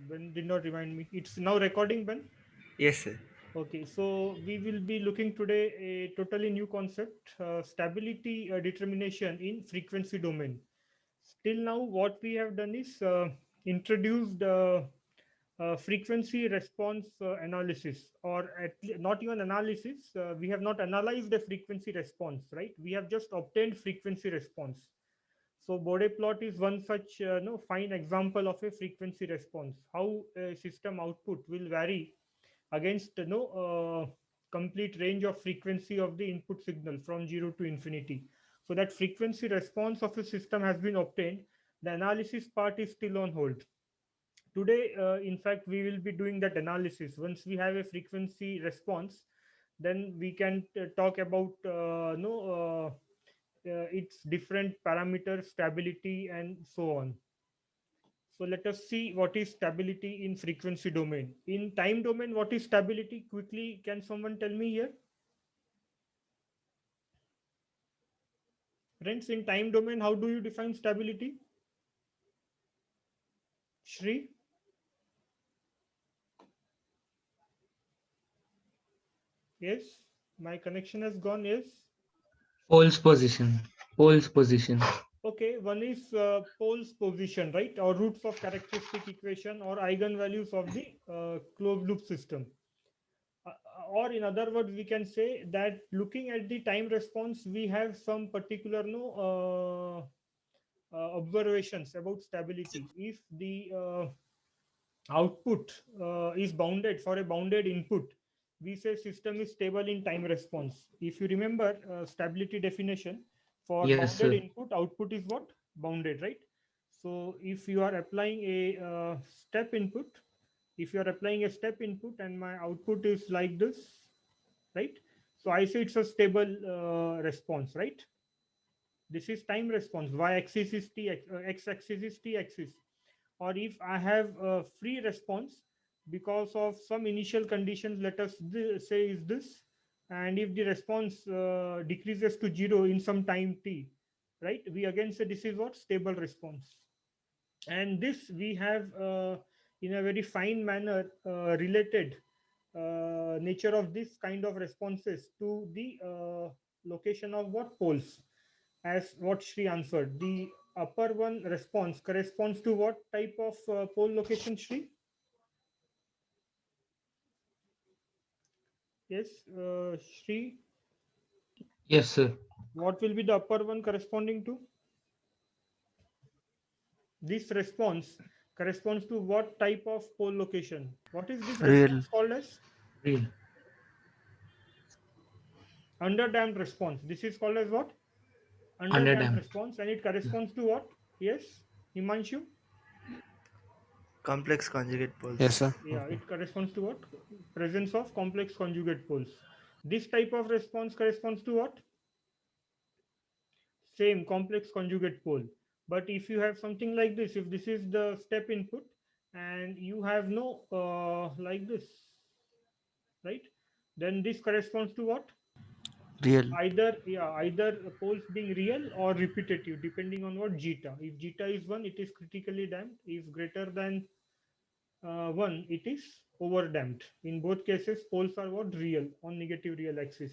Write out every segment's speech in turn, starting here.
Ben did not remind me. It's now recording, Ben. Yes, sir. Okay, so we will be looking today a totally new concept, stability determination in frequency domain. Till now, what we have done is introduced frequency response analysis, or not even analysis. We have not analyzed the frequency response, right? We have just obtained frequency response. So Bode plot is one such no fine example of a frequency response. How a system output will vary against complete range of frequency of the input signal from 0 to infinity. So that frequency response of a system has been obtained. The analysis part is still on hold. Today, in fact, we will be doing that analysis. Once we have a frequency response, then we can talk about no its different parameters, stability, and so on. So let us see what is stability in frequency domain. In time domain, what is stability? Quickly, can someone tell me here? Friends, in time domain, how do you define stability? Shri? Yes? My connection has gone, yes? Pole's position. Pole's position. Okay, one is pole's position, right? Or roots of characteristic equation or eigenvalues of the closed loop system. Or in other words, we can say that looking at the time response, we have some particular no observations about stability. If the output is bounded for a bounded input, we say system is stable in time response. If you remember stability definition, for Yes, bounded sir. input, output is what? Bounded, right? So if you are applying a step input, if you are applying a step input and my output is like this, right? So I say it's a stable response, right? This is time response. Y axis is t, x axis is t axis. Or if I have a free response because of some initial conditions, let us say is this, and if the response decreases to 0 in some time t, right? We again say this is what? Stable response. And this we have in a very fine manner related nature of this kind of responses to the location of what? Poles, as what Shri answered. The upper one response corresponds to what type of pole location, Shri? Yes, Shri. Yes, sir. What will be the upper one corresponding to? This response corresponds to what type of pole location? What is this Real. response called as? Real. Underdamped response. This is called as what? Underdamped Underdamped. response, and it corresponds to what? Yes, Himanshu. Complex conjugate Yes, poles. sir. Yeah, Okay. it corresponds to what? Presence of complex conjugate poles. This type of response corresponds to what? Same complex conjugate pole. But if you have something like this, if this is the step input and you have no like this, right? Then this corresponds to what? Real. Either poles being real or repetitive, depending on what zeta. If zeta is 1, it is critically damped. If greater than 1, it is over damped. In both cases, poles are what? Real on negative real axis.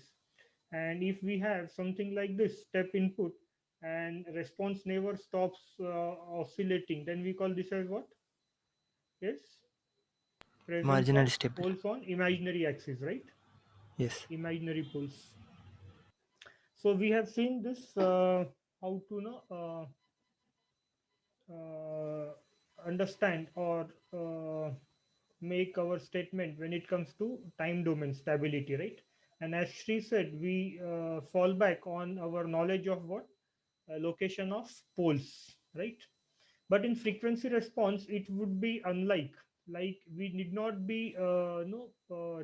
And if we have something like this step input and response never stops oscillating, then we call this as what? Yes, presence Marginally of stable. poles on imaginary axis, right? Yes. Imaginary poles. So we have seen this how to know understand or make our statement when it comes to time domain stability, right? And as Shri said, we fall back on our knowledge of what? Location of poles, right? But in frequency response, it would be unlike. Like we need not be no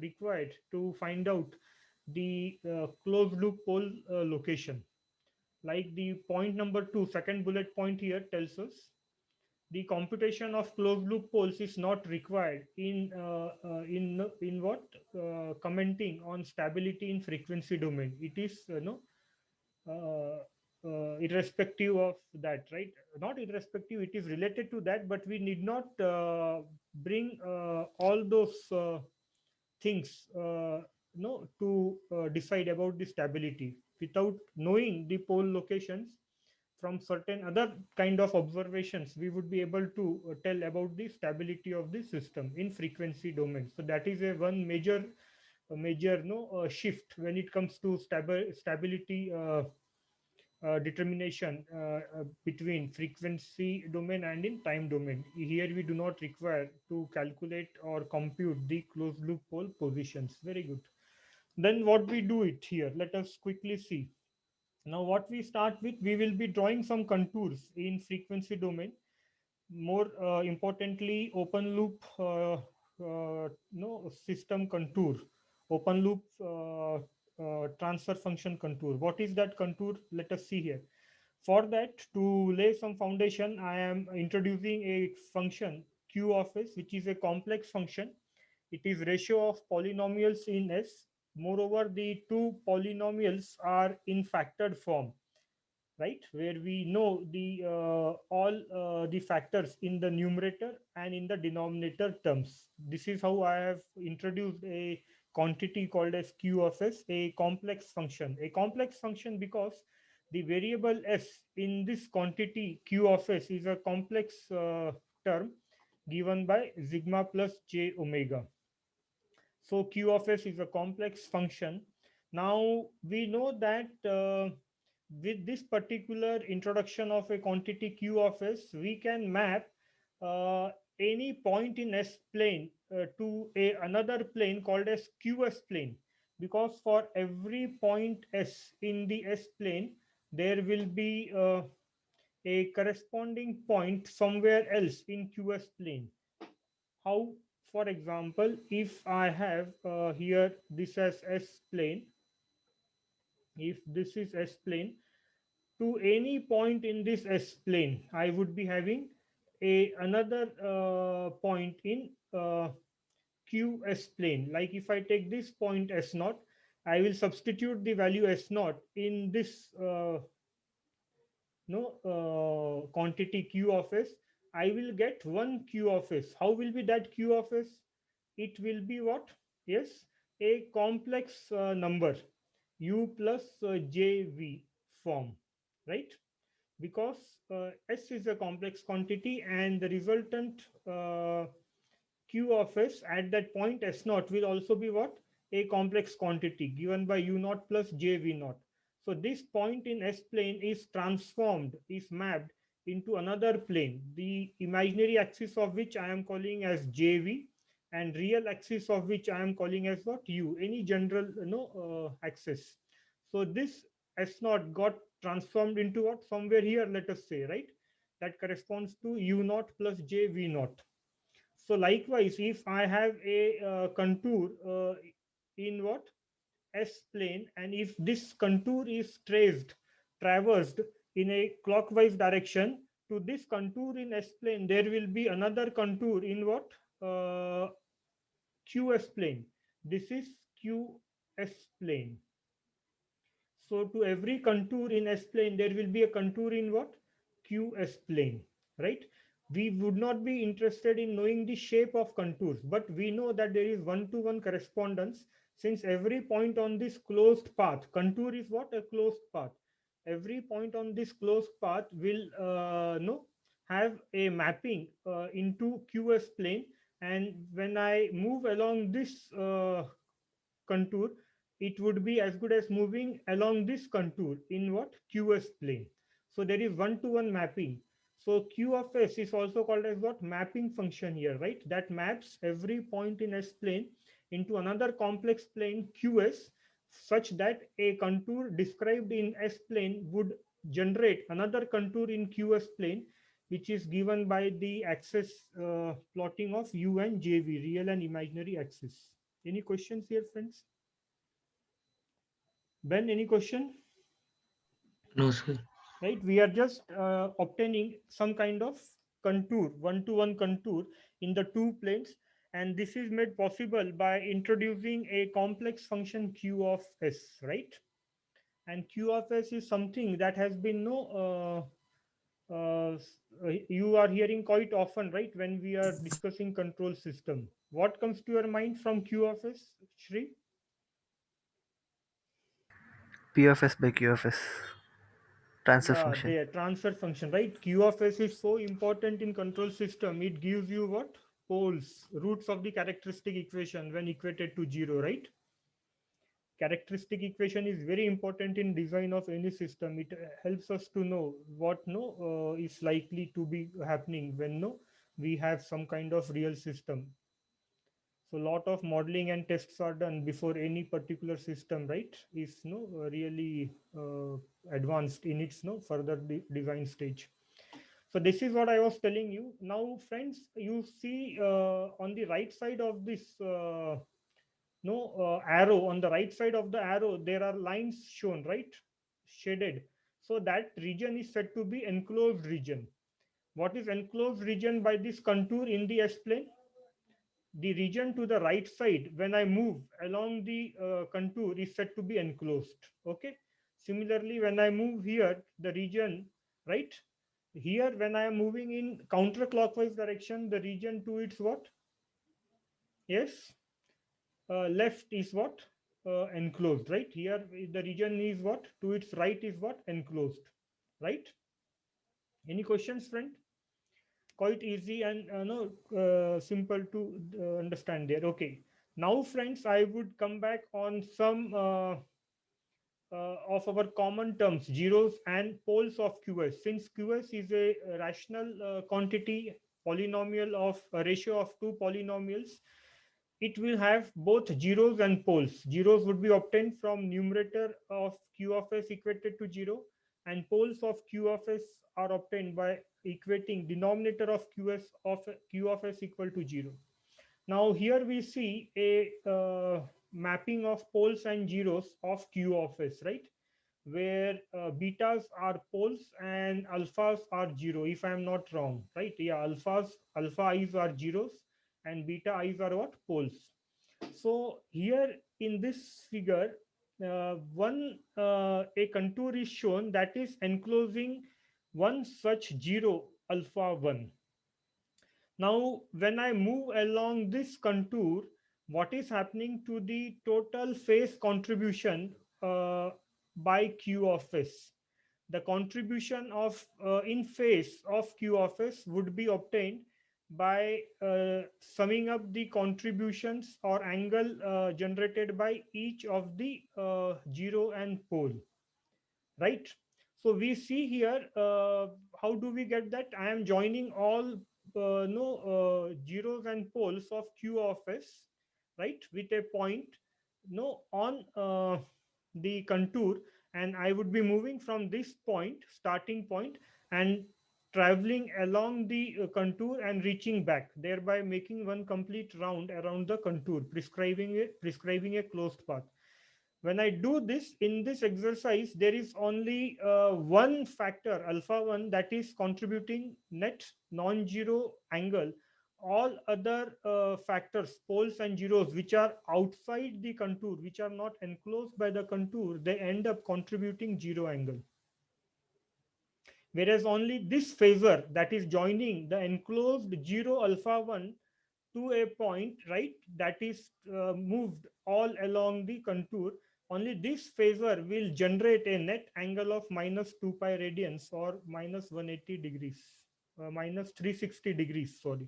required to find out the closed loop pole location. Like the point number two, second bullet point here tells us the computation of closed loop poles is not required in what commenting on stability in frequency domain. It is no uh, irrespective of that, right? Not irrespective, it is related to that, but we need not bring all those things no to decide about the stability without knowing the pole locations. From certain other kind of observations we would be able to tell about the stability of the system in frequency domain. So that is a major no shift when it comes to stability determination between frequency domain and in time domain. Here we do not require to calculate or compute the closed loop pole positions. Very good. Then what we do it here, let us quickly see. Now what we start with, we will be drawing some contours in frequency domain. More importantly, open loop no system contour, open loop transfer function contour. What is that contour? Let us see here. For that, to lay some foundation, I am introducing a function q of s, which is a complex function. It is ratio of polynomials in S. Moreover, the two polynomials are in factored form, right? Where we know the all the factors in the numerator and in the denominator terms. This is how I have introduced a quantity called as q of s, a complex function. A complex function because the variable s in this quantity q of s is a complex term given by sigma plus j omega. So q of s is a complex function. Now we know that with this particular introduction of a quantity q of s, we can map uh, any point in s plane to another plane called as qs plane, because for every point s in the s plane, there will be a corresponding point somewhere else in qs plane. How? For example, if I have here this as s plane, if this is s plane, to any point in this s plane, I would be having a another point in qs plane. Like if I take this point s naught, I will substitute the value s naught in this no quantity q of s. I will get one q of s. How will be that q of s? It will be what? Yes, a complex number u plus jv form, right? Because s is a complex quantity and the resultant q of s at that point s naught will also be what? A complex quantity given by u naught plus jv naught. So this point in s plane is transformed, is mapped into another plane, the imaginary axis of which I am calling as jv, and real axis of which I am calling as what? U, any general axis. So this s naught got transformed into what? Somewhere here, let us say, right? That corresponds to u naught plus j v naught. So likewise, if I have a contour in what? S plane, and if this contour is traversed in a clockwise direction to this contour in S plane, there will be another contour in what? QS plane. This is QS plane. So to every contour in S plane, there will be a contour in what? QS plane, right? We would not be interested in knowing the shape of contours, but we know that there is one-to-one correspondence, since every point on this closed path, contour is what? A closed path. Every point on this closed path will no, have a mapping into QS plane. And when I move along this contour, it would be as good as moving along this contour in what? QS plane. So there is one-to-one mapping. So Q of S is also called as what? Mapping function here, right? That maps every point in S plane into another complex plane QS, such that a contour described in S plane would generate another contour in QS plane, which is given by the axis plotting of U and JV, real and imaginary axis. Any questions here, friends? Ben, any question? No, sir. Right, we are just obtaining some kind of contour, one-to-one contour in the two planes, and this is made possible by introducing a complex function q of s, right? and Q of S is something that has been you are hearing quite often, right? When we are discussing control system, what comes to your mind from Q of S, Shri? PFS by QFS transfer Yeah, function. the transfer function, right? Q of S is so important in control system. It gives you what? Poles, roots of the characteristic equation when equated to zero, right? Characteristic equation is very important in design of any system. It helps us to know what is likely to be happening when we have some kind of real system. So a lot of modeling and tests are done before any particular system, right, is really advanced in its further design stage. So this is what I was telling you. Now friends, you see on the right side of this arrow, on the right side of the arrow there are lines shown, right, shaded. So that region is said to be enclosed region. What is enclosed region by this contour in the S plane? The region to the right side when I move along the contour is said to be enclosed. Okay. Similarly, when I move here, the region, right here, when I am moving in counterclockwise direction, the region to its what? Yes, left is what? Enclosed, right? Here, the region is what? To its right is what? Enclosed, right? Any questions, friend? Quite easy and simple to understand there. Okay. Now, friends, I would come back on some of our common terms, zeros and poles of QS. Since QS is a rational quantity polynomial of a ratio of two polynomials, it will have both zeros and poles. Zeros would be obtained from numerator of Q of S equated to 0, and poles of Q of S are obtained by equating denominator of Q of S equal to 0. Now here we see a mapping of poles and zeros of Q of S, right? Where betas are poles and alphas are zero, if I am not wrong, right? Yeah, alpha i's are zeros and beta i's are what? Poles. So here in this figure, one a contour is shown that is enclosing one such zero, alpha 1. Now, when I move along this contour, what is happening to the total phase contribution by Q of S? The contribution of in phase of Q of S would be obtained by summing up the contributions or angle generated by each of the zero and pole, right? So we see here, how do we get that? I am joining all no zeros and poles of Q of S, right, with a point no on the contour, and I would be moving from this point, starting point, and traveling along the contour and reaching back, thereby making one complete round around the contour, prescribing a closed path. When I do this in this exercise, there is only one factor, alpha 1, that is contributing net non-zero angle. All other factors, poles and zeros, which are outside the contour, which are not enclosed by the contour, they end up contributing zero angle. Whereas only this phasor that is joining the enclosed zero alpha 1 to a point, right, that is moved all along the contour, only this phasor will generate a net angle of minus 2 pi radians or minus 180 degrees, minus 360 degrees, sorry.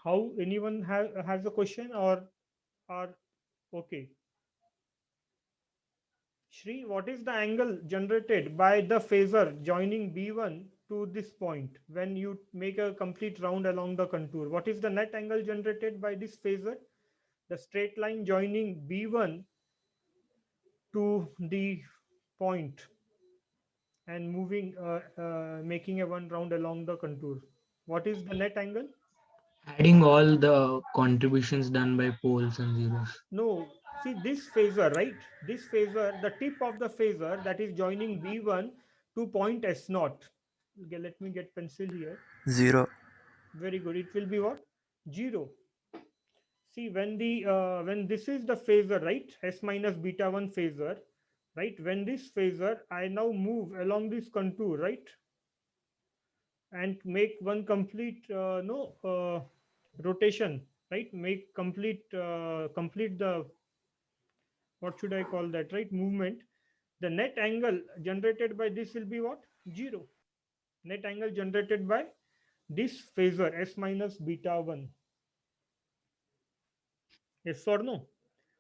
How, anyone has a question or are okay? Shri, what is the angle generated by the phasor joining B1 to this point when you make a complete round along the contour? What is the net angle generated by this phasor? The straight line joining B1 to the point and moving, making a one round along the contour. What is the net angle? Adding all the contributions done by poles and zeros. No, see this phasor, right? This phasor, the tip of the phasor that is joining B1 to point S naught. Okay, let me get pencil here. 0. Very good. It will be what? 0. See, when this is the phasor, right? S minus beta 1 phasor, right? When this phasor, I now move along this contour, right? And make one complete no rotation, right? Make complete the, what should I call that, right? Movement. The net angle generated by this will be what? Zero. Net angle generated by this phasor S minus beta 1. Yes or no?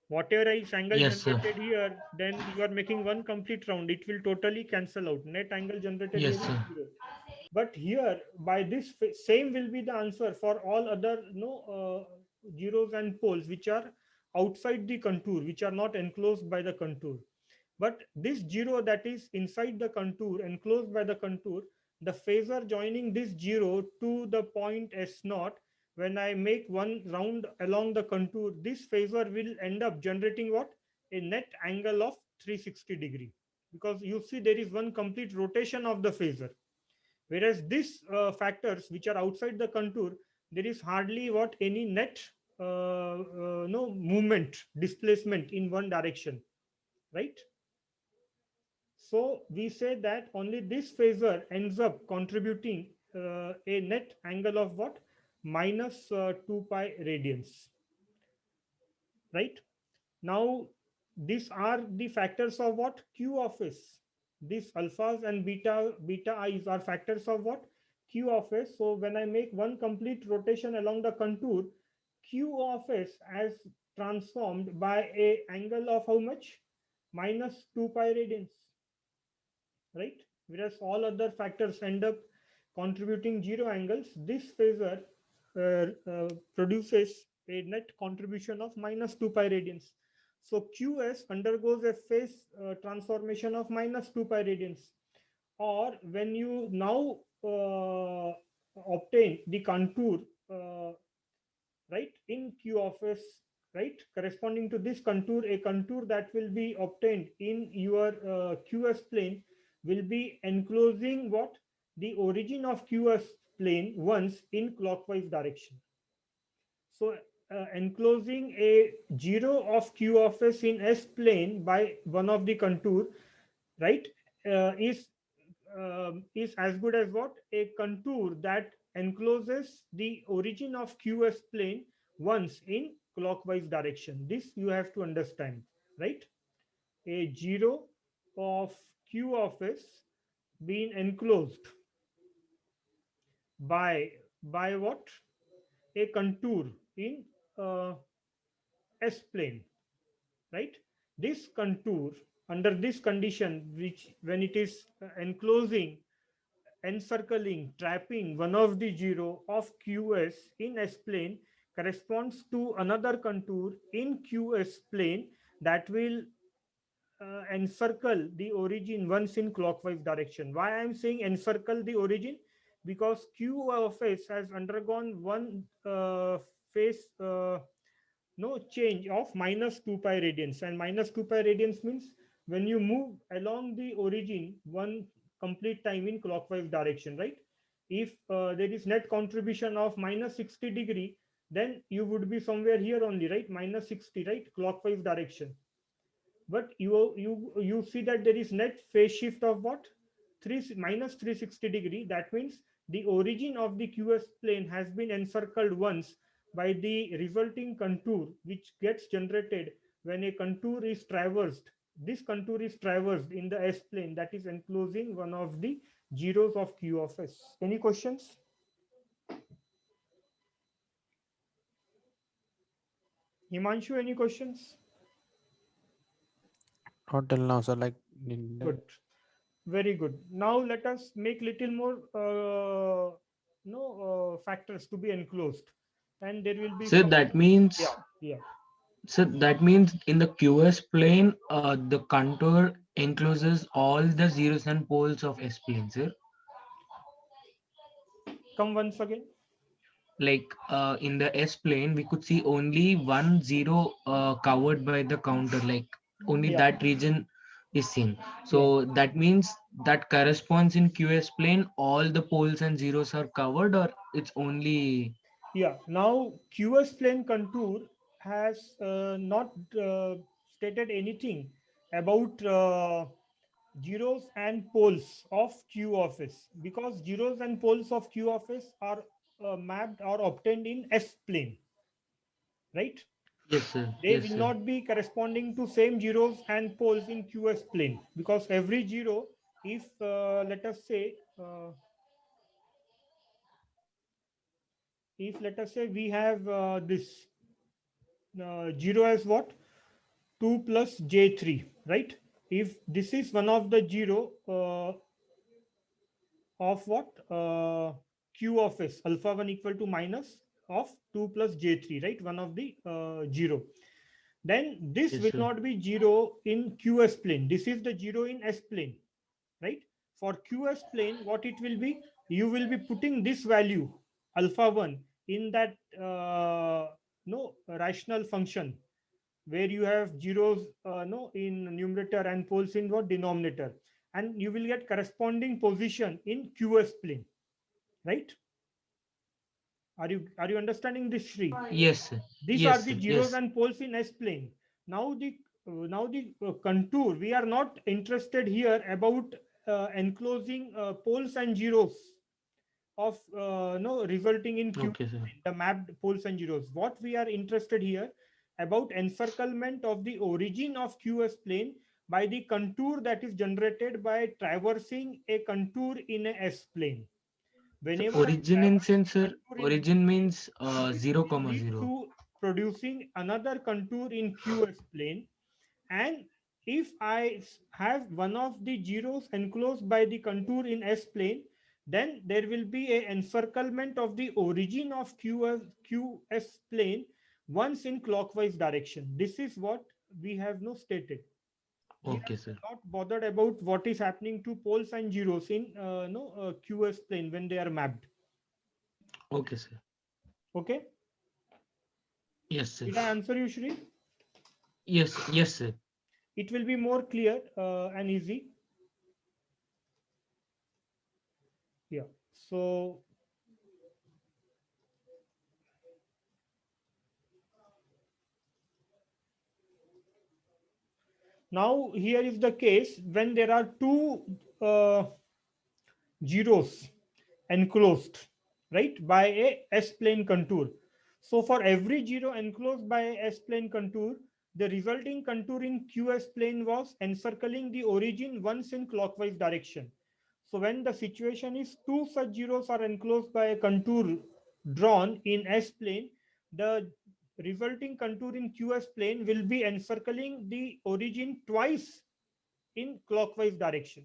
Whatever is angle Yes, sir. generated here, then you are making one complete round. It will totally cancel out. Net angle generated here Yes, is sir. zero. But here, by this same will be the answer for all other zeros and poles which are outside the contour, which are not enclosed by the contour. But this zero that is inside the contour, enclosed by the contour, the phasor joining this zero to the point S naught, when I make one round along the contour, this phasor will end up generating what? A net angle of 360-degree. Because you see there is one complete rotation of the phasor. Whereas these factors which are outside the contour, there is hardly what any net no movement, displacement in one direction, right? So we say that only this phasor ends up contributing a net angle of what? Minus 2 pi radians, right? Now, these are the factors of what? Q of S. These alphas and beta i's are factors of what? Q of S. So when I make one complete rotation along the contour, Q of S as transformed by a angle of how much? Minus 2 pi radians, right? Whereas all other factors end up contributing zero angles, this phasor produces a net contribution of minus 2 pi radians. So QS undergoes a phase transformation of minus 2 pi radians. Or when you now obtain the contour, right, in Q of S, right, corresponding to this contour, a contour that will be obtained in your QS plane will be enclosing what? The origin of QS plane once in clockwise direction. So enclosing a zero of Q of S in S plane by one of the contour, right, uh, is is as good as what? A contour that encloses the origin of QS plane once in clockwise direction. This you have to understand, right? A zero of Q of S being enclosed by what? A contour in uh, S plane, right? This contour under this condition, which when it is enclosing, encircling, trapping one of the zero of QS in S plane, corresponds to another contour in QS plane that will encircle the origin once in clockwise direction. Why I am saying encircle the origin? Because Q of S has undergone one phase no change of minus 2 pi radians, and minus 2 pi radians means when you move along the origin one complete time in clockwise direction, right? If there is net contribution of minus 60-degree, then you would be somewhere here only, right? Minus 60, right? Clockwise direction. But you see that there is net phase shift of what? 3 minus 360-degree. That means the origin of the QS plane has been encircled once by the resulting contour, which gets generated when a contour is traversed. This contour is traversed in the S plane that is enclosing one of the zeros of Q of S. Any questions? Himanshu, any questions? Not till now, sir. Like, Good. Very good. Now let us make little more factors to be enclosed, and there will be So some. that means, Yeah, yeah. so that means in the QS plane, the contour encloses all the zeros and poles of S plane, sir. Come once again. Like in the S plane, we could see only one zero covered by the counter, like only Yeah, that region is seen. yeah, So that means that corresponds in QS plane, all the poles and zeros are covered, or it's only. yeah. Now QS plane contour has not stated anything about zeros and poles of Q of S, because zeros and poles of Q of S are mapped or obtained in S plane, right? Yes, sir. They Yes, will sir. not be corresponding to same zeros and poles in QS plane, because every zero, if let us say, if let us say we have this 0 as what, 2 plus j3, right? If this is one of the 0 of what, q of s, alpha 1 equal to minus of 2 plus j3, right? One of the 0, then this Yes, will sir. not be 0 in qs plane. This is the 0 in s plane, right? For qs plane, what it will be, you will be putting this value alpha 1 in that no rational function, where you have zeros no in numerator and poles in what, denominator, and you will get corresponding position in qs plane, right? Are you understanding this, Shri? Yes, sir. These are Yes, the sir. zeros Yes. and poles in s plane. Now the contour, we are not interested here about enclosing poles and zeros of no resulting in q, Okay, sir. the mapped poles and zeros. What we are interested here about encirclement of the origin of qs plane by the contour that is generated by traversing a contour in a s plane. So Whenever I origin in traverse sense, a sir. contour in S Origin plane, means this 0, will comma lead 0. to producing another contour in QS plane. And if I have one of the zeros enclosed by the contour in S plane, then there will be a encirclement of the origin of QS plane once in clockwise direction. This is what we have no stated. Here Okay, we sir. are not bothered about what is happening to poles and zeros in no QS plane when they are mapped. Okay, sir. Okay. Yes, sir. Did I answer you, Shri? Yes, yes, sir. It will be more clear and easy. Yeah. So now here is the case when there are two uh, zeros enclosed, right, by a S-plane contour. So for every zero enclosed by a S-plane contour, the resulting contour in QS plane was encircling the origin once in clockwise direction. So when the situation is two such zeros are enclosed by a contour drawn in S plane, the resulting contour in QS plane will be encircling the origin twice in clockwise direction.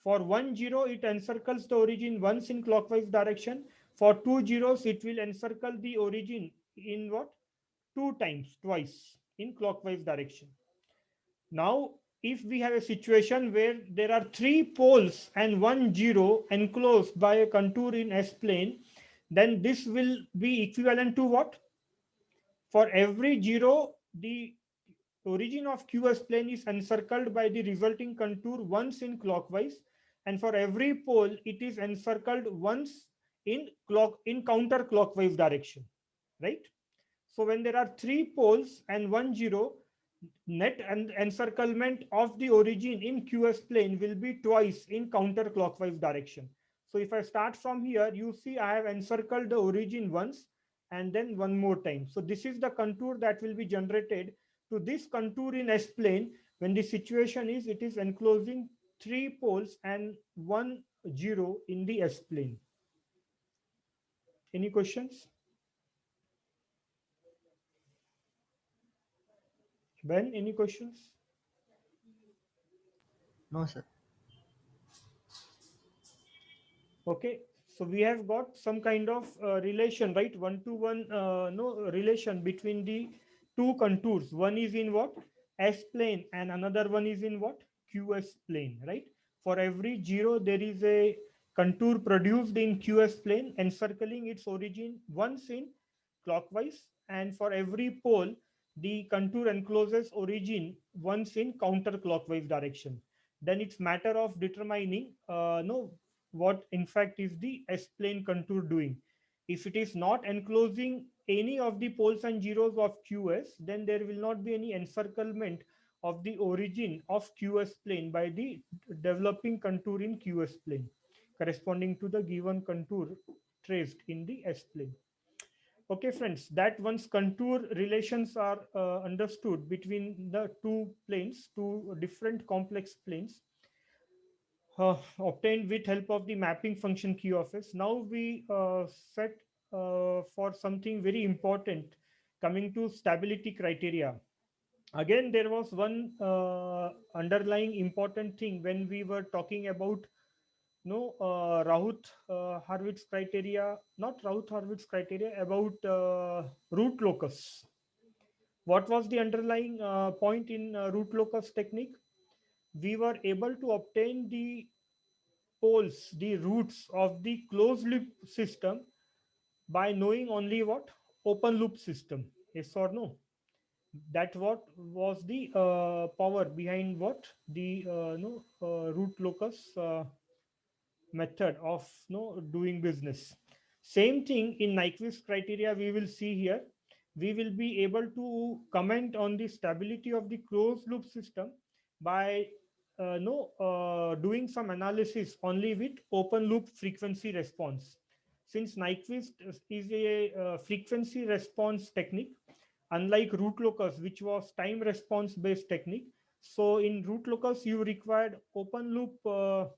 For one zero, it encircles the origin once in clockwise direction. For two zeros, it will encircle the origin in what? Two times, twice in clockwise direction. Now, if we have a situation where there are three poles and one zero enclosed by a contour in S plane, then this will be equivalent to what? For every zero, the origin of QS plane is encircled by the resulting contour once in clockwise, and for every pole, it is encircled once in counterclockwise direction, right? So when there are three poles and one zero, net and encirclement of the origin in QS plane will be twice in counterclockwise direction. So if I start from here, you see I have encircled the origin once and then one more time. So this is the contour that will be generated to this contour in S plane when the situation is it is enclosing three poles and one zero in the S plane. Any questions? Ben, any questions? No, sir. Okay, so we have got some kind of relation, right? One to one no relation between the two contours. One is in what, S plane, and another one is in what, QS plane, right? For every zero there is a contour produced in QS plane encircling its origin once in clockwise, and for every pole the contour encloses origin once in counterclockwise direction. Then it's matter of determining no what in fact is the S plane contour doing. If it is not enclosing any of the poles and zeros of QS, then there will not be any encirclement of the origin of QS plane by the developing contour in QS plane corresponding to the given contour traced in the S plane. Okay, friends, that once contour relations are understood between the two planes, two different complex planes, obtained with help of the mapping function Q of S. Now we set for something very important coming to stability criteria. Again, there was one underlying important thing when we were talking about Raut Hurwitz criteria, not Raut Hurwitz criteria, about root locus. What was the underlying point in root locus technique? We were able to obtain the poles, the roots of the closed loop system by knowing only what? Open loop system. Yes or no? That what was the power behind what? The no root locus method of doing business. Same thing in Nyquist criteria we will see here. We will be able to comment on the stability of the closed loop system by no doing some analysis only with open loop frequency response. Since Nyquist is a frequency response technique, unlike root locus which was time response based technique, so in root locus you required open loop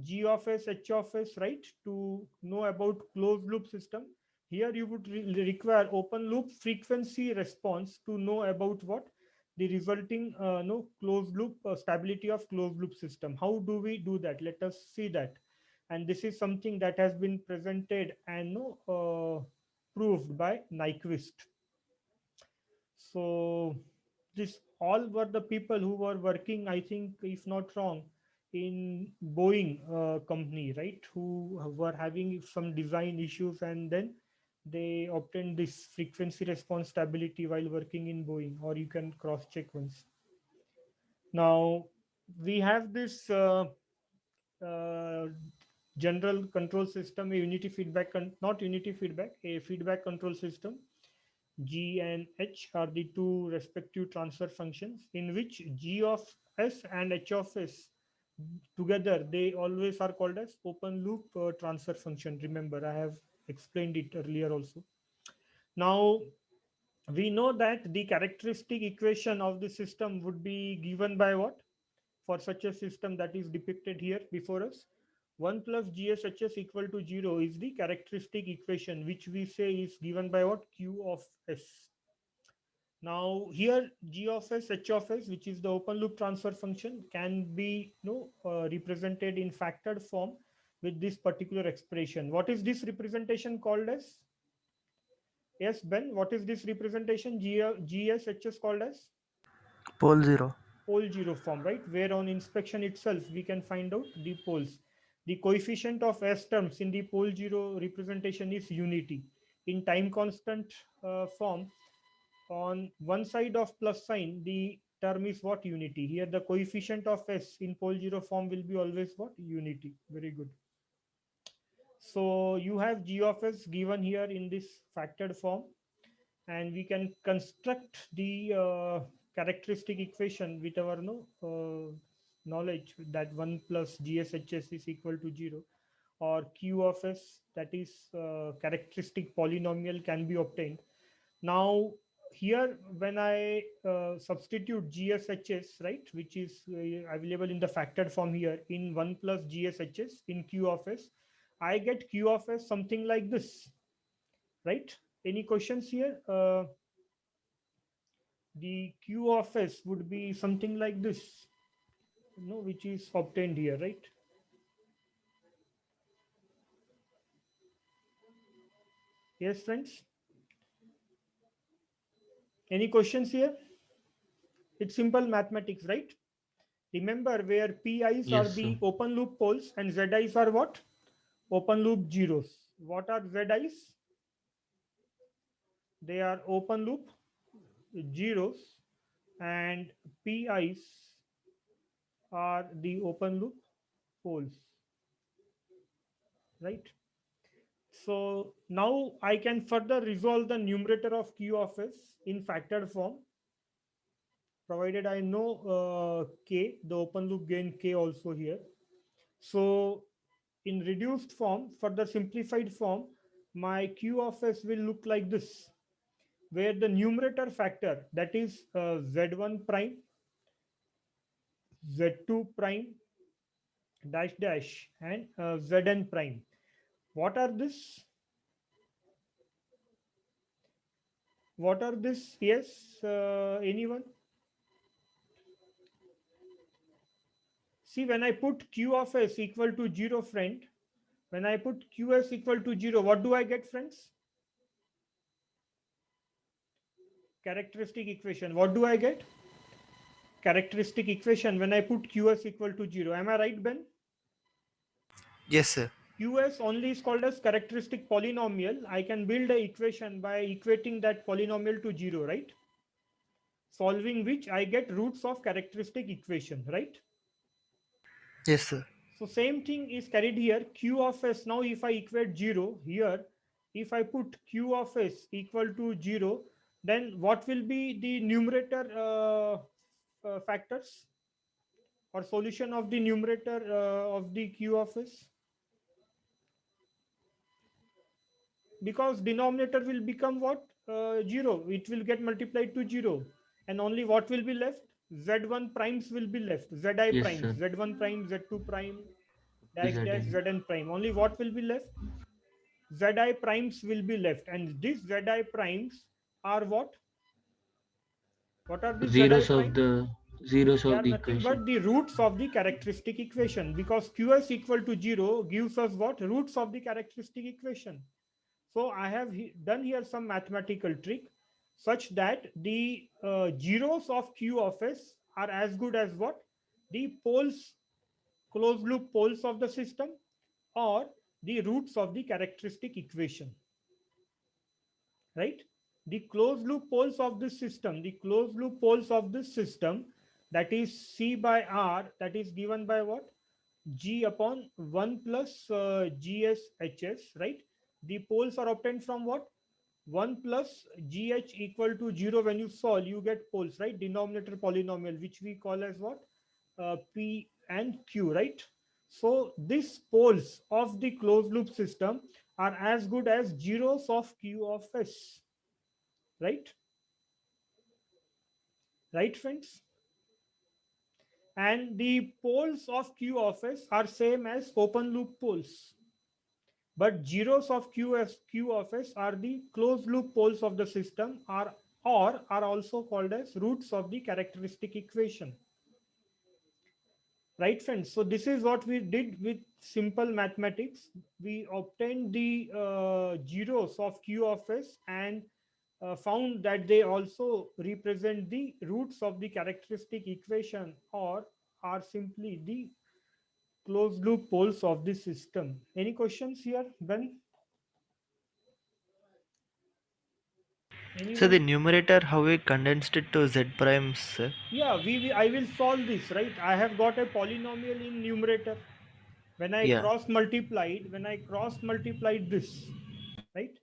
G of S, H of S, right? To know about closed loop system. Here you would require open loop frequency response to know about what? The resulting no closed loop stability of closed loop system. How do we do that? Let us see that. And this is something that has been presented and no proved by Nyquist. So this all were the people who were working, I think, if not wrong, in Boeing company, right? Who were having some design issues, and then they obtained this frequency response stability while working in Boeing, or you can cross check once. Now we have this uh, general control system, a unity feedback, not unity feedback, a feedback control system. G and H are the two respective transfer functions in which G of S and H of S together, they always are called as open loop transfer function. Remember, I have explained it earlier also. Now, we know that the characteristic equation of the system would be given by what? For such a system that is depicted here before us, 1 plus GSHS equal to 0 is the characteristic equation, which we say is given by what? Q of S. Now here G of S, H of S, which is the open loop transfer function, can be represented in factored form with this particular expression. What is this representation called as? Yes, Ben, what is this representation GSHS called as? Pole 0. Pole zero form, right? Where on inspection itself we can find out the poles. The coefficient of S terms in the pole zero representation is unity. In time constant form, on one side of plus sign, the term is what? Unity. Here the coefficient of S in pole zero form will be always what? Unity. Very good. So you have G of S given here in this factored form, and we can construct the characteristic equation with our knowledge that 1 plus GSHS is equal to 0, or Q of S, that is characteristic polynomial, can be obtained. Now here when I substitute GSHS, right, which is available in the factored form here in 1 plus GSHS in Q of S, I get Q of S something like this, right? Any questions here? The Q of S would be something like this, which is obtained here, right? Yes, friends. Any questions here? It's simple mathematics, right? Remember where PIs are Yes, sir. the open loop poles and ZIs are what? Open loop zeros. What are ZIs? They are open loop zeros, and PIs are the open loop poles, right? So now I can further resolve the numerator of Q of S in factored form, provided I know K, the open loop gain K also here. So in reduced form, further simplified form, my Q of S will look like this, where the numerator factor, that is Z1 prime, Z2 prime, dash dash, and Zn prime. What are this? What are this? Yes, anyone? See, when I put Q of S equal to 0, friend, when I put QS equal to 0, what do I get, friends? Characteristic equation. What do I get? Characteristic equation when I put QS equal to 0. Am I right, Ben? Yes, sir. QS only is called as characteristic polynomial. I can build an equation by equating that polynomial to 0, right? Solving which I get roots of characteristic equation, right? Yes, sir. So same thing is carried here. Q of S, now if I equate 0 here, if I put Q of S equal to 0, then what will be the numerator factors or solution of the numerator of the Q of S? Because denominator will become what? 0. It will get multiplied to 0. And only what will be left? Z1 primes will be left. Zi Yes, primes. sir. Z1 prime, Z2 prime, dash dash, Zn. Zn prime. Only what will be left? Zi primes will be left. And these Zi primes are what? What are these Zi Zeros of primes? the zeros They of are the nothing equation. but the roots of the characteristic equation, because QS equal to 0 gives us what? Roots of the characteristic equation. So I have done here some mathematical trick such that the zeros of Q of S are as good as what? The poles, closed loop poles of the system, or the roots of the characteristic equation, right? The closed loop poles of this system, the closed loop poles of this system, that is C by R, that is given by what? G upon 1 plus GSHS, right? The poles are obtained from what? 1 plus GH equal to 0. When you solve, you get poles, right? Denominator polynomial, which we call as what? P and Q, right? So these poles of the closed loop system are as good as zeros of Q of S, right? Right, friends? And the poles of Q of S are same as open loop poles. But zeros of Q of S are the closed loop poles of the system, or are also called as roots of the characteristic equation. Right, friends? So this is what we did with simple mathematics. We obtained the zeros of Q of S and found that they also represent the roots of the characteristic equation, or are simply the closed loop poles of the system. Any questions here, Ben? So the Anyone? numerator, how we condensed it to Z primes, sir? Yeah, I will solve this, right? I have got a polynomial in numerator. When I Yeah. cross multiplied this, right,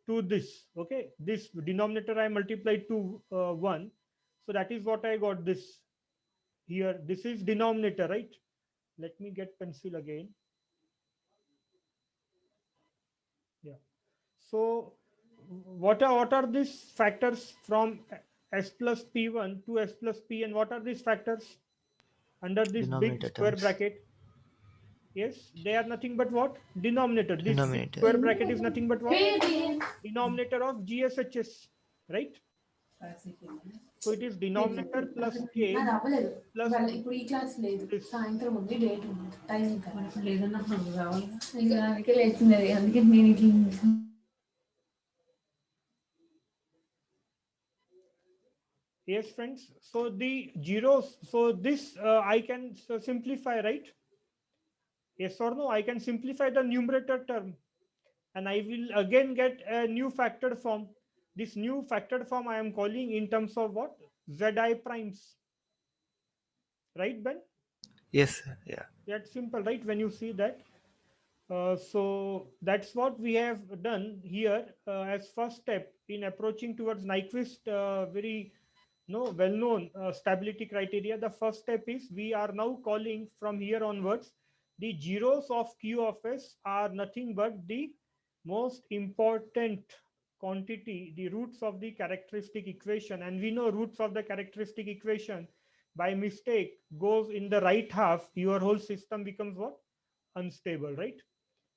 to this, okay, this denominator I multiplied to 1. So that is what I got this here. This is denominator, right? Let me get pencil again. Yeah. So what are these factors from S plus P1 to S plus P, and what are these factors under this big Denominator square terms. bracket? Yes, they are nothing but what? Denominator. This big Denominator. square bracket is nothing but what? Denominator of GSHS, right? So it is denominator plus K plus ఇప్పుడు ఈ class లేదు this. సాయంత్రం ఉంది date ఉంది time ఇంకా లేదన్నా రావాలి అందుకే లేచినది అందుకే నేను ఇట్లా Yes, friends. So the zeros, so this I can simplify, right? Yes or no? I can simplify the numerator term, and I will again get a new factored form. This new factored form I am calling in terms of what? Zi primes. Right, Ben? Yes, sir. Yeah. That's simple, right? When you see that. So that's what we have done here as first step in approaching towards Nyquist very well-known stability criteria. The first step is we are now calling from here onwards the zeros of Q of S are nothing but the most important quantity, the roots of the characteristic equation. And we know roots of the characteristic equation by mistake goes in the right half, your whole system becomes what? Unstable, right?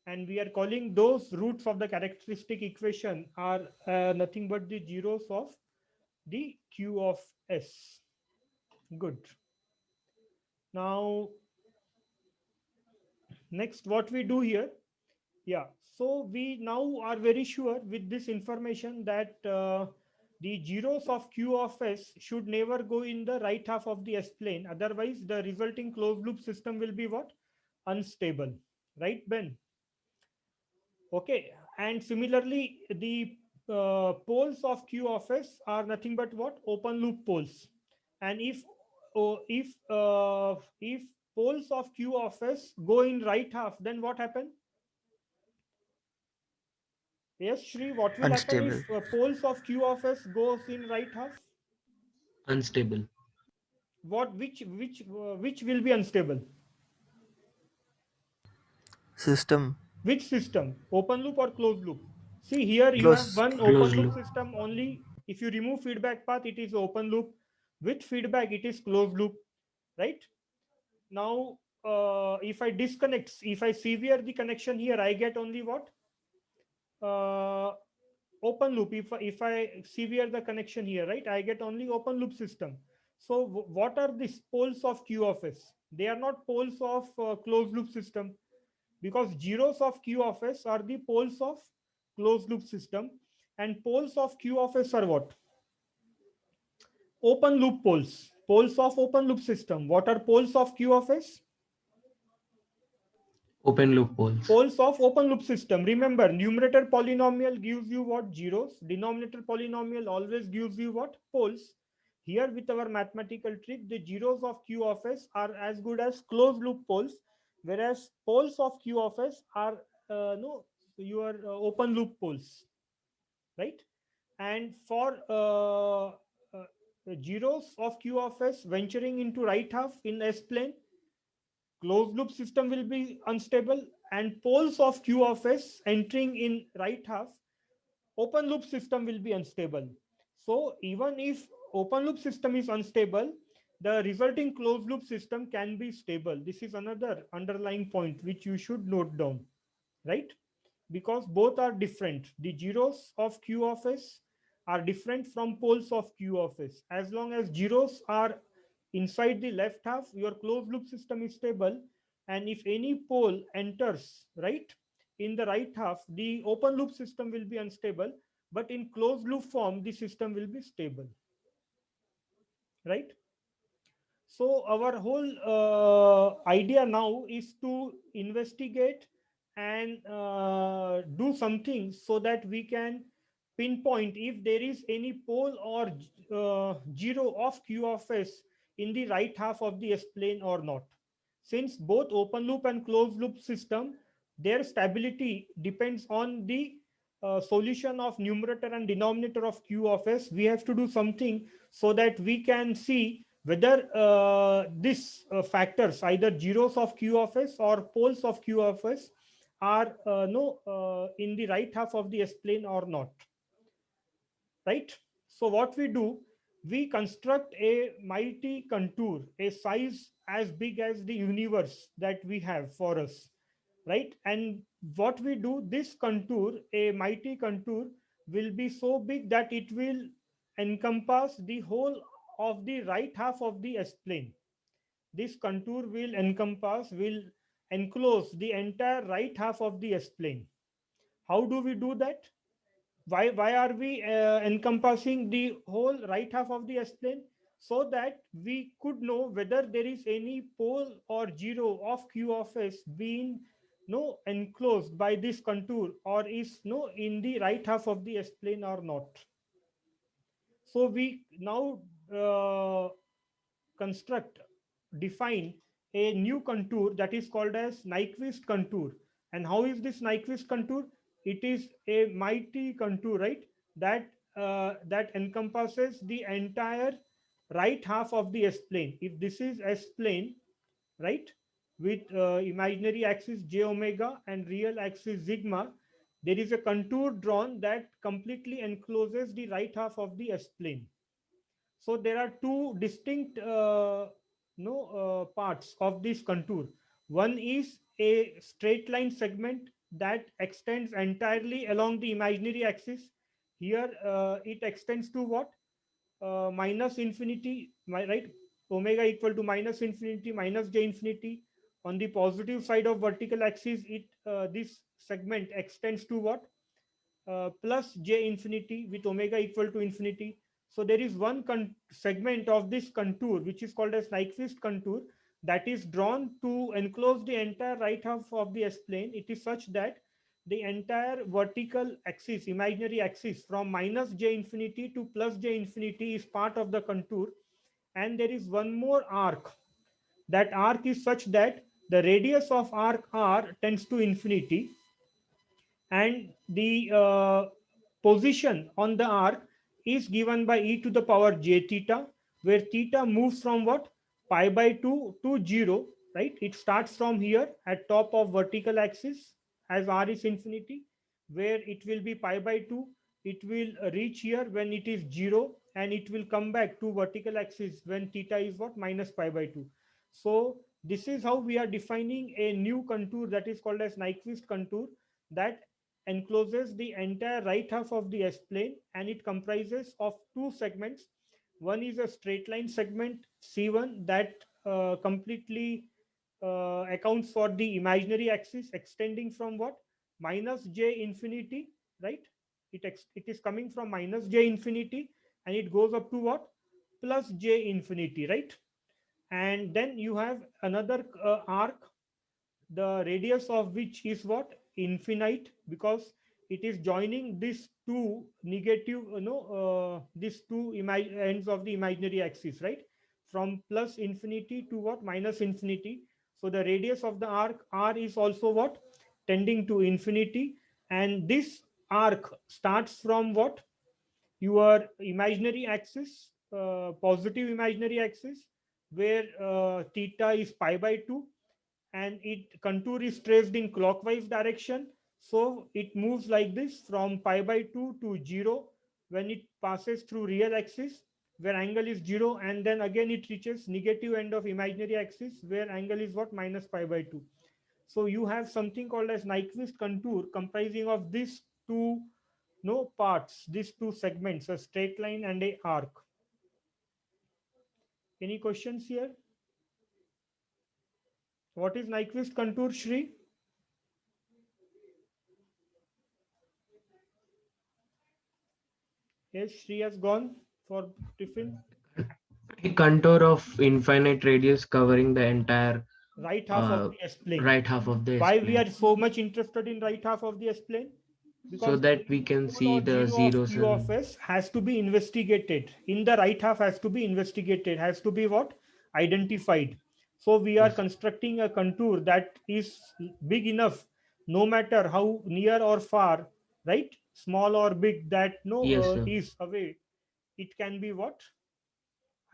And we are calling those roots of the characteristic equation are nothing but the zeros of the Q of S. Good. Now, next what we do here. Yeah, so we now are very sure with this information that the zeros of Q of S should never go in the right half of the S plane. Otherwise, the resulting closed loop system will be what? Unstable. Right, Ben? Okay, and similarly, the poles of Q of S are nothing but what? Open loop poles. And if poles of Q of S go in right half, then what happen? Yes, Shri, what will happen Unstable. if poles of Q of S goes in right half? Unstable. Which will be unstable? System. Which system? Open loop or closed loop? See here you have Close. one open Closed loop loop. system only. If you remove feedback path, it is open loop. With feedback, it is closed loop, right? Now, if I disconnect, if I sever the connection here, I get only what? Uh, Open loop. If I sever the connection here, right, I get only open loop system. So what are these poles of Q of S? They are not poles of closed loop system, because zeros of Q of S are the poles of closed loop system, and poles of Q of S are what? Open loop poles. Poles of open loop system. What are poles of Q of S? Open loop poles. Poles of open loop system. Remember, numerator polynomial gives you what? Zeros. Denominator polynomial always gives you what? Poles. Here with our mathematical trick, the zeros of Q of S are as good as closed loop poles, whereas poles of Q of S are no your open loop poles, right? And for zeros of Q of S venturing into right half in S plane, closed loop system will be unstable, and poles of Q of S entering in right half, open loop system will be unstable. So even if open loop system is unstable, the resulting closed loop system can be stable. This is another underlying point which you should note down, right? Because both are different. The zeros of Q of S are different from poles of Q of S. As long as zeros are inside the left half, your closed loop system is stable. And if any pole enters, right, in the right half, the open loop system will be unstable. But in closed loop form, the system will be stable, right? So our whole idea now is to investigate and do something so that we can pinpoint if there is any pole or zero of Q of S in the right half of the S plane or not. Since both open loop and closed loop system, their stability depends on the solution of numerator and denominator of Q of S. We have to do something so that we can see whether these factors, either zeros of Q of S or poles of Q of S, are no in the right half of the S plane or not, right? So what we do, we construct a mighty contour, a size as big as the universe that we have for us, right? And what we do, this contour, a mighty contour, will be so big that it will encompass the whole of the right half of the S plane. This contour will enclose the entire right half of the S plane. How do we do that? Why are we encompassing the whole right half of the S plane? So that we could know whether there is any pole or zero of Q of S being no enclosed by this contour, or is no in the right half of the S plane or not. So we now construct, define a new contour that is called as Nyquist contour. And how is this Nyquist contour? It is a mighty contour, right? That encompasses the entire right half of the S plane. If this is S plane, right, with imaginary axis j omega and real axis sigma, there is a contour drawn that completely encloses the right half of the S plane. So there are two distinct no parts of this contour. One is a straight line segment that extends entirely along the imaginary axis. Here it extends to what? Minus infinity, right? Omega equal to minus infinity, minus j infinity. On the positive side of vertical axis, it this segment extends to what? Plus j infinity with omega equal to infinity. So there is one segment of this contour which is called as Nyquist contour that is drawn to enclose the entire right half of the S plane. It is such that the entire vertical axis, imaginary axis from minus j infinity to plus j infinity is part of the contour. And there is one more arc. That arc is such that the radius of arc r tends to infinity, and the position on the arc is given by e to the power j theta, where theta moves from what? Pi by 2 to 0, right? It starts from here at top of vertical axis as r is infinity, where it will be pi by 2. It will reach here when it is 0, and it will come back to vertical axis when theta is what? Minus pi by 2. So this is how we are defining a new contour that is called as Nyquist contour, that encloses the entire right half of the S plane, and it comprises of two segments. One is a straight line segment C1 that completely accounts for the imaginary axis extending from what? Minus j infinity, right? It is coming from minus j infinity, and it goes up to what? Plus j infinity, right? And then you have another arc, the radius of which is what? Infinite, because it is joining these two negative these two ends of the imaginary axis, right? From plus infinity to what? Minus infinity. So the radius of the arc r is also what? Tending to infinity. And this arc starts from what? Your imaginary axis, positive imaginary axis, where theta is pi by 2, and it contour is traced in clockwise direction. So it moves like this from pi by 2 to 0 when it passes through real axis where angle is 0, and then again it reaches negative end of imaginary axis where angle is what? Minus pi by 2. So you have something called as Nyquist contour comprising of these two no parts, these two segments, a straight line and a arc. Any questions here? What is Nyquist contour, Shri? Yes, Shri has gone for tiffin. A contour of infinite radius covering the entire Right half of the S plane. right half of the S Why we plane, are so much interested in right half of the S plane? so Because that we any can pole see or the zero of zeros Q of and S has to be investigated. In the right half has to be investigated, has to be what? Identified. So we are yes, constructing a contour that is big enough, no matter how near or far, right? Small or big, that no yes, sir. is away. It can be what?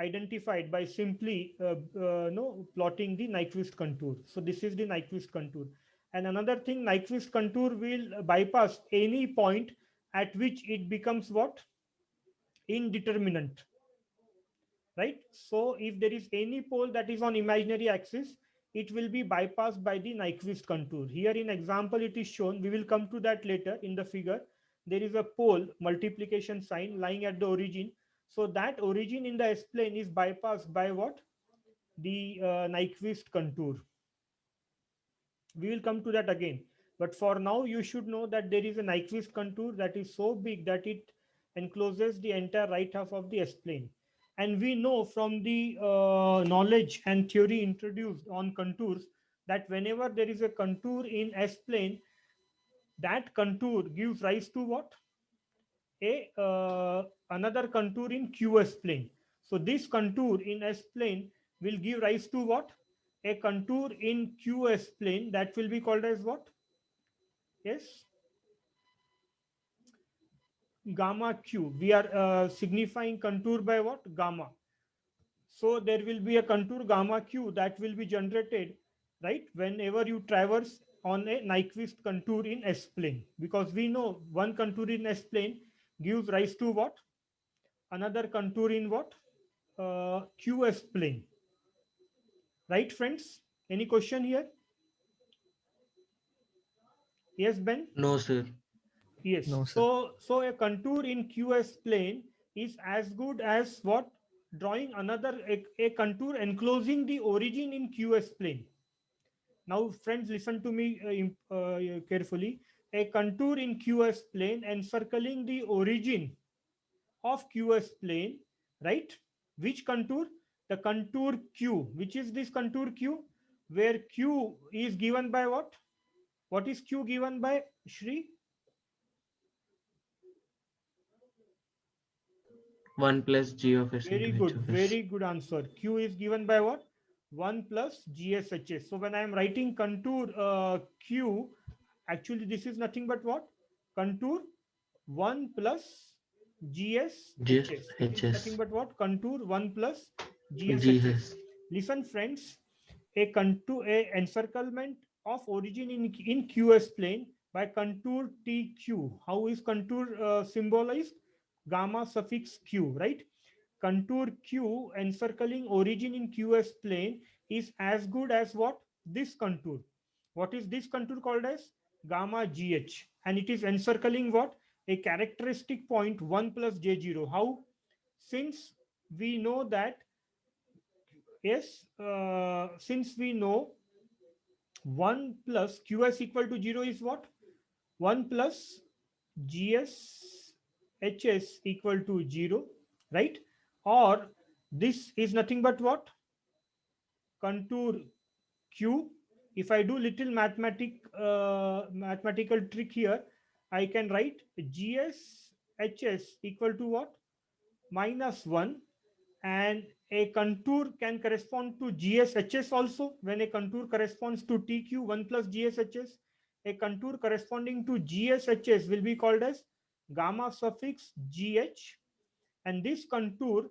Identified by simply no plotting the Nyquist contour. So this is the Nyquist contour. And another thing, Nyquist contour will bypass any point at which it becomes what? Indeterminate, right? So if there is any pole that is on imaginary axis, it will be bypassed by the Nyquist contour. Here in example it is shown, we will come to that later in the figure. There is a pole multiplication sign lying at the origin. So that origin in the S plane is bypassed by what? The Nyquist contour. We will come to that again. But for now, you should know that there is a Nyquist contour that is so big that it encloses the entire right half of the S plane. And we know from the knowledge and theory introduced on contours that whenever there is a contour in S plane, that contour gives rise to what? A another contour in QS plane. So this contour in S plane will give rise to what? A contour in QS plane that will be called as what? Yes, gamma q. We are signifying contour by what? Gamma. So there will be a contour gamma q that will be generated, right, whenever you traverse on a Nyquist contour in S plane, because we know one contour in S plane gives rise to what? Another contour in what? QS plane. Right, friends? Any question here? Yes, Ben? No, sir. Yes. No, sir. So a contour in QS plane is as good as what? Drawing another a contour enclosing the origin in QS plane. Now, friends, listen to me carefully. A contour in QS plane encircling the origin of QS plane, right? Which contour? The contour Q. Which is this contour Q? Where Q is given by what? What is Q given by, Shri? 1 plus g of s Very into h good. of s. Very good answer. Q is given by what? 1 plus GSHS. So when I am writing contour Q, actually this is nothing but what? Contour 1 plus G GSHS. It is nothing hs. but what? Contour 1 plus G GSHS. has. Listen, friends, a contour, a encirclement of origin in QS plane by contour TQ. How is contour symbolized? Gamma suffix Q, right? Contour Q encircling origin in QS plane is as good as what? This contour. What is this contour called as? Gamma GH. And it is encircling what? A characteristic point 1 plus J0. How? Since we know that, yes, since we know 1 plus QS equal to 0 is what? 1 plus GS HS equal to 0, right? Or this is nothing but what? Contour Q. If I do little mathematical trick here, I can write GS HS equal to what? Minus 1. And a contour can correspond to GSHS also. When a contour corresponds to TQ, 1 plus GSHS, a contour corresponding to GSHS will be called as gamma suffix GH. And this contour,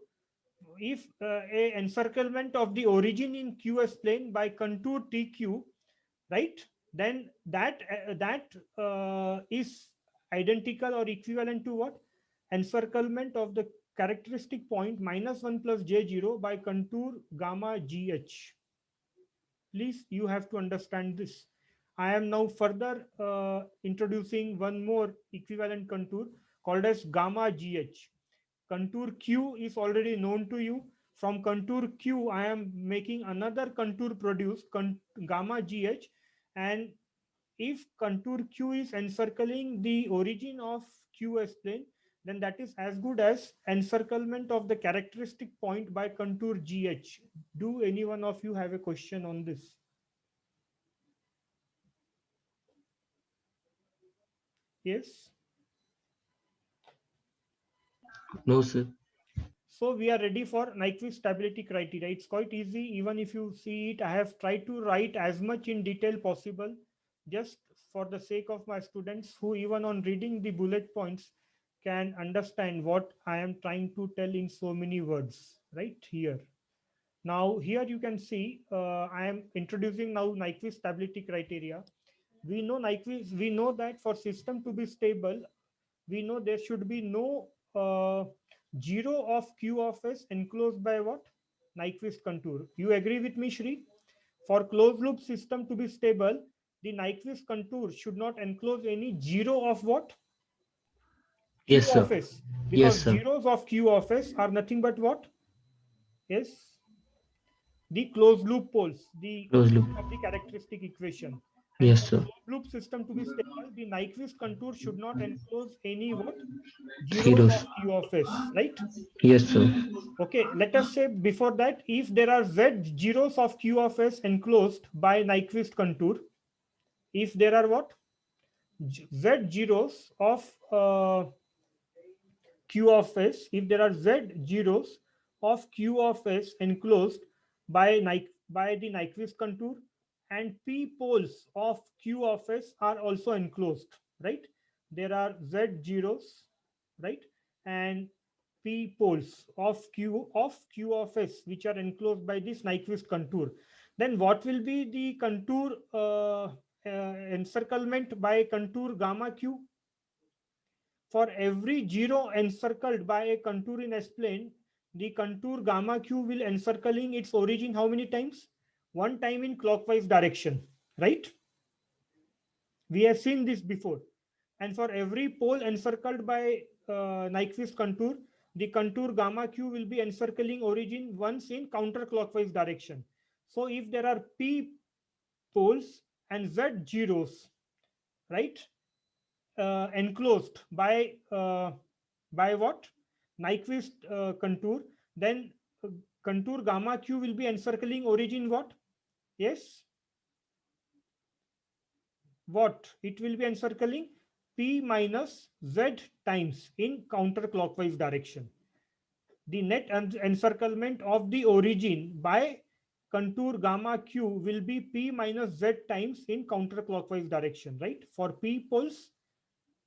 if a encirclement of the origin in QS plane by contour TQ, right, then that is identical or equivalent to what? Encirclement of the characteristic point minus 1 plus J0 by contour gamma GH. Please, you have to understand this. I am now further introducing one more equivalent contour called as gamma GH. Contour Q is already known to you. From contour Q, I am making another contour produced, gamma GH. And if contour Q is encircling the origin of QS plane, then that is as good as encirclement of the characteristic point by contour GH. Do any one of you have a question on this? Yes. No, sir. So we are ready for Nyquist stability criteria. It's quite easy. Even if you see it, I have tried to write as much in detail possible, just for the sake of my students who even on reading the bullet points can understand what I am trying to tell in so many words, right here. Now here you can see I am introducing now Nyquist stability criteria. We know Nyquist, we know that for system to be stable, we know there should be no 0 of Q of S enclosed by what? Nyquist contour. You agree with me, Shri? For closed loop system to be stable, the Nyquist contour should not enclose any 0 of what? Q Yes, sir. of S. Yes, Because sir. zeros of Q of S are nothing but what? Yes, the closed loop poles, the Closed loop. of the characteristic equation. And Yes, for sir. closed loop system to be stable, the Nyquist contour should not enclose any what? Zeros Zeros. of Q of S, right? Yes, sir. Okay, let us say before that, if there are Z zeros of Q of S enclosed by Nyquist contour, if there are what? Z zeros of Q of S, if there are Z zeros of Q of S enclosed by the Nyquist contour, and p poles of q of s are also enclosed, right? There are z zeros, right? And p poles of q of s which are enclosed by this Nyquist contour. Then what will be the contour encirclement by contour gamma q? For every zero encircled by a contour in S-plane, the contour gamma q will encircling its origin how many times? One time in clockwise direction, right? We have seen this before. And for every pole encircled by Nyquist contour, the contour gamma q will be encircling origin once in counterclockwise direction. So if there are p poles and z zeros, right, enclosed by what? Nyquist contour, then contour gamma q will be encircling origin what? Yes, what? It will be encircling p minus z times in counterclockwise direction. The net encirclement of the origin by contour gamma q will be p minus z times in counterclockwise direction, right? For p poles,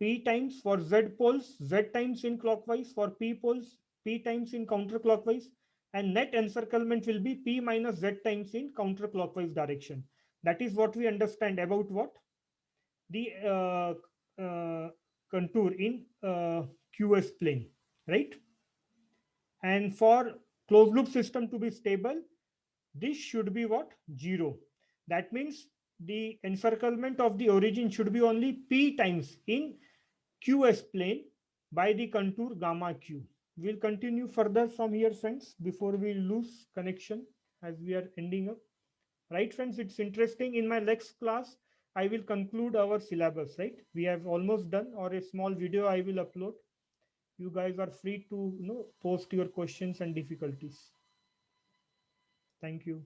p times; for z poles, z times in clockwise; for p poles, p times in counterclockwise, and net encirclement will be p minus z times in counterclockwise direction. That is what we understand about what? The contour in QS plane, right? And for closed loop system to be stable, this should be what? Zero. That means the encirclement of the origin should be only p times in QS plane by the contour gamma q. We'll continue further from here, friends, before we lose connection as we are ending up. Right, friends, it's interesting. In my next class, I will conclude our syllabus, right? We have almost done, or a small video I will upload. You guys are free to post your questions and difficulties. Thank you.